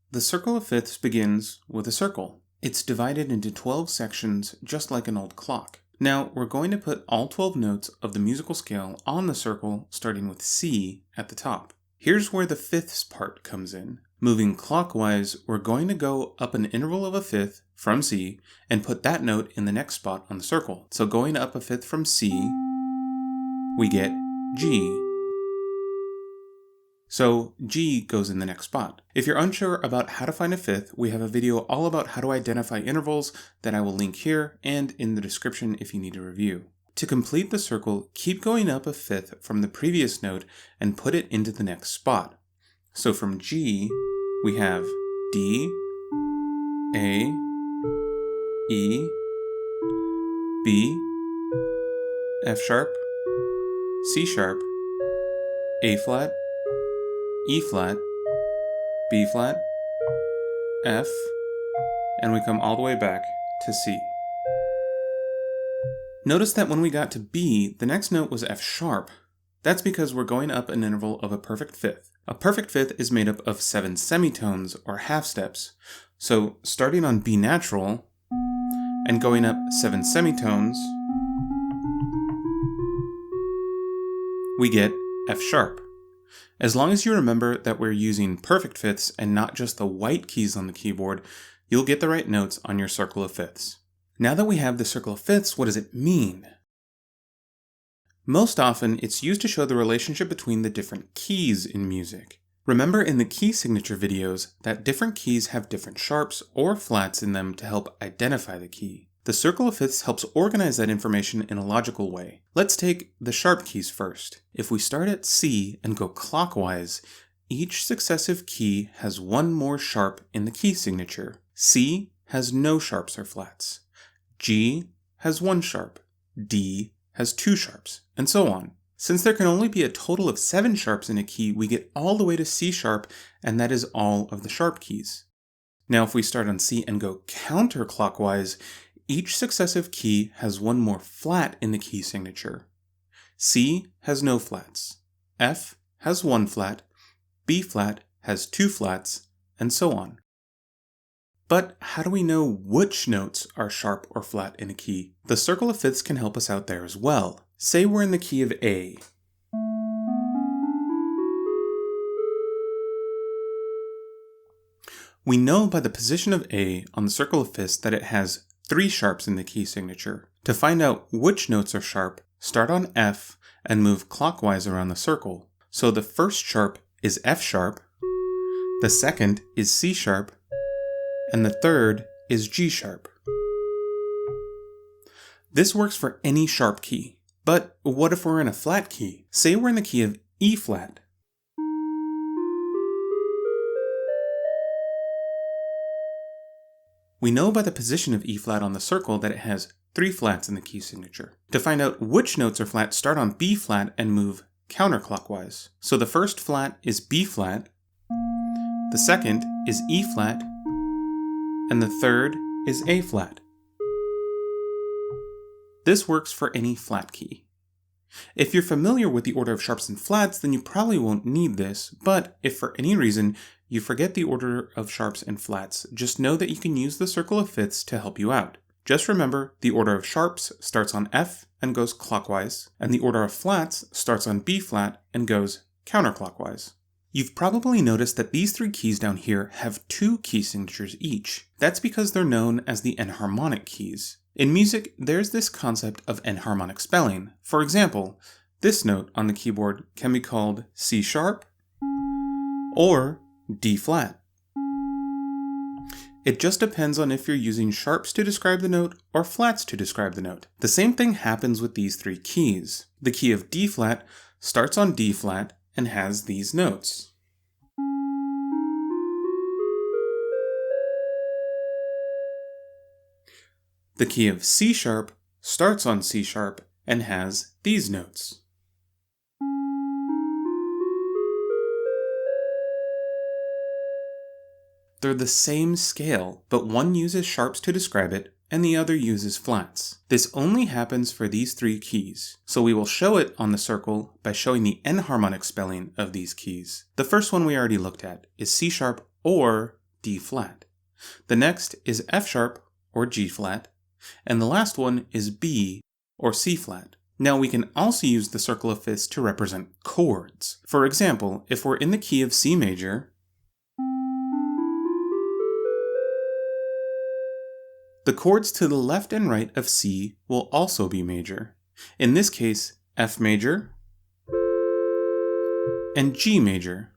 The circle of fifths begins with a circle. It's divided into 12 sections just like an old clock. Now we're going to put all 12 notes of the musical scale on the circle starting with C at the top. Here's where the fifths part comes in. Moving clockwise, we're going to go up an interval of a fifth from C and put that note in the next spot on the circle. So going up a fifth from C, we get G. So G goes in the next spot. If you're unsure about how to find a fifth, we have a video all about how to identify intervals that I will link here and in the description if you need a review. To complete the circle, keep going up a fifth from the previous note and put it into the next spot. So from G, we have D, A, E, B, F sharp, C sharp, A flat, E flat, B flat, F, and we come all the way back to C. Notice that when we got to B, the next note was F sharp. That's because we're going up an interval of a perfect fifth. A perfect fifth is made up of 7 semitones or half steps. So starting on B natural and going up 7 semitones, we get F sharp. As long as you remember that we're using perfect fifths and not just the white keys on the keyboard, you'll get the right notes on your circle of fifths. Now that we have the circle of fifths, what does it mean? Most often, it's used to show the relationship between the different keys in music. Remember in the key signature videos that different keys have different sharps or flats in them to help identify the key. The circle of fifths helps organize that information in a logical way. Let's take the sharp keys first. If we start at C and go clockwise, each successive key has one more sharp in the key signature. C has no sharps or flats. G has one sharp. D has 2 sharps, and so on. Since there can only be a total of 7 sharps in a key, we get all the way to C sharp, and that is all of the sharp keys. Now if we start on C and go counterclockwise, each successive key has one more flat in the key signature. C has no flats. F has 1 flat. B flat has 2 flats, and so on. But how do we know which notes are sharp or flat in a key? The circle of fifths can help us out there as well. Say we're in the key of A. We know by the position of A on the circle of fifths that it has 3 sharps in the key signature. To find out which notes are sharp, start on F and move clockwise around the circle. So the first sharp is F sharp, the second is C sharp, and the third is G sharp. This works for any sharp key. But what if we're in a flat key? Say we're in the key of E flat. We know by the position of E flat on the circle that it has 3 flats in the key signature. To find out which notes are flat, start on B flat and move counterclockwise. So the first flat is B flat, the second is E flat, and the third is A flat. This works for any flat key. If you're familiar with the order of sharps and flats, then you probably won't need this, but if for any reason you forget the order of sharps and flats, just know that you can use the circle of fifths to help you out. Just remember, the order of sharps starts on F and goes clockwise, and the order of flats starts on B flat and goes counterclockwise. You've probably noticed that these 3 keys down here have 2 key signatures each. That's because they're known as the enharmonic keys. In music, there's this concept of enharmonic spelling. For example, this note on the keyboard can be called C sharp or D flat. It just depends on if you're using sharps to describe the note or flats to describe the note. The same thing happens with these 3 keys. The key of D flat starts on D flat and has these notes. The key of C sharp starts on C sharp and has these notes. They're the same scale, but one uses sharps to describe it and the other uses flats. This only happens for these 3 keys, so we will show it on the circle by showing the enharmonic spelling of these keys. The first one we already looked at is C sharp or D flat. The next is F sharp, or G flat, and the last one is B, or C flat. Now we can also use the circle of fifths to represent chords. For example, if we're in the key of C major, the chords to the left and right of C will also be major. In this case, F major and G major.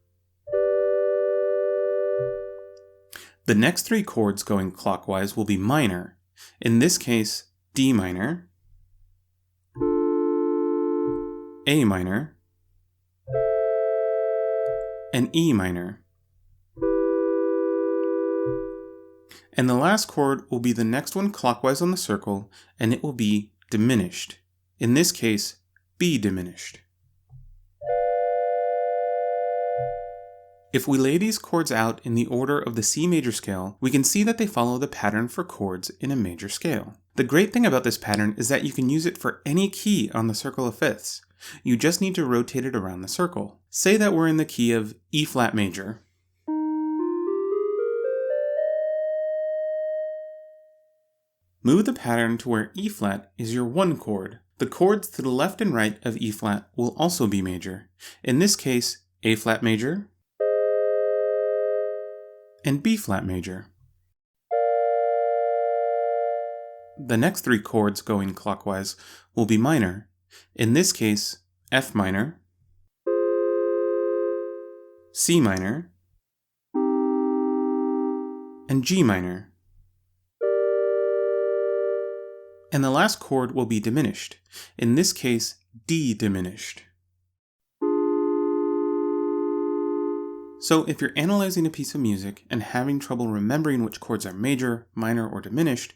The next three chords going clockwise will be minor. In this case, D minor, A minor, and E minor. And the last chord will be the next one clockwise on the circle, and it will be diminished. In this case, B diminished. If we lay these chords out in the order of the C major scale, we can see that they follow the pattern for chords in a major scale. The great thing about this pattern is that you can use it for any key on the circle of fifths. You just need to rotate it around the circle. Say that we're in the key of E flat major. Move the pattern to where E flat is your one chord. The chords to the left and right of E flat will also be major. In this case, A flat major and B flat major. The next three chords going clockwise will be minor. In this case, F minor, C minor, and G minor. And the last chord will be diminished. In this case, D diminished. So if you're analyzing a piece of music and having trouble remembering which chords are major, minor, or diminished,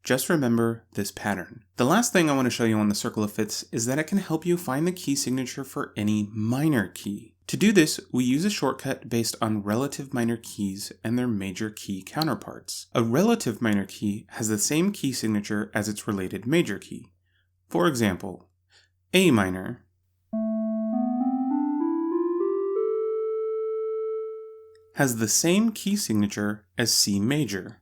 just remember this pattern. The last thing I want to show you on the circle of fifths is that it can help you find the key signature for any minor key. To do this, we use a shortcut based on relative minor keys and their major key counterparts. A relative minor key has the same key signature as its related major key. For example, A minor has the same key signature as C major.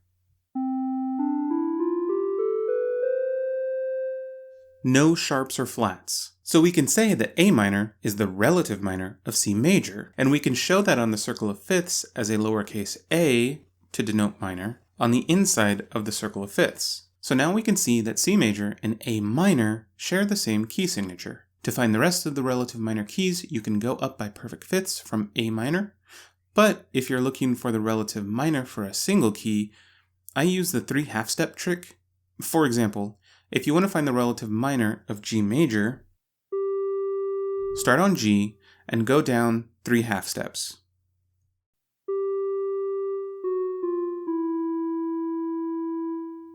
No sharps or flats. So we can say that A minor is the relative minor of C major, and we can show that on the circle of fifths as a lowercase a to denote minor on the inside of the circle of fifths. So now we can see that C major and A minor share the same key signature. To find the rest of the relative minor keys, you can go up by perfect fifths from A minor, but if you're looking for the relative minor for a single key, I use the 3 half-step trick. For example, if you want to find the relative minor of G major, start on G and go down 3 half steps.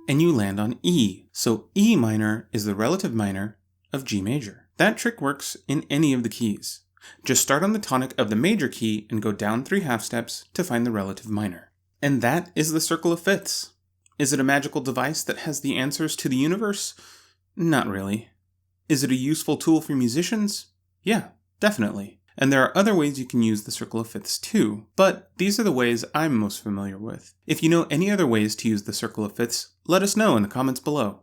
And you land on E. So E minor is the relative minor of G major. That trick works in any of the keys. Just start on the tonic of the major key and go down 3 half steps to find the relative minor. And that is the circle of fifths. Is it a magical device that has the answers to the universe? Not really. Is it a useful tool for musicians? Yeah, definitely. And there are other ways you can use the circle of fifths too, but these are the ways I'm most familiar with. If you know any other ways to use the circle of fifths, let us know in the comments below.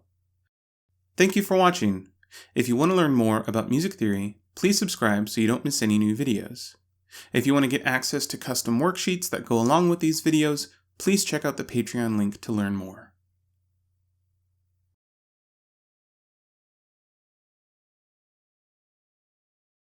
Thank you for watching. If you want to learn more about music theory, please subscribe so you don't miss any new videos. If you want to get access to custom worksheets that go along with these videos, please check out the Patreon link to learn more.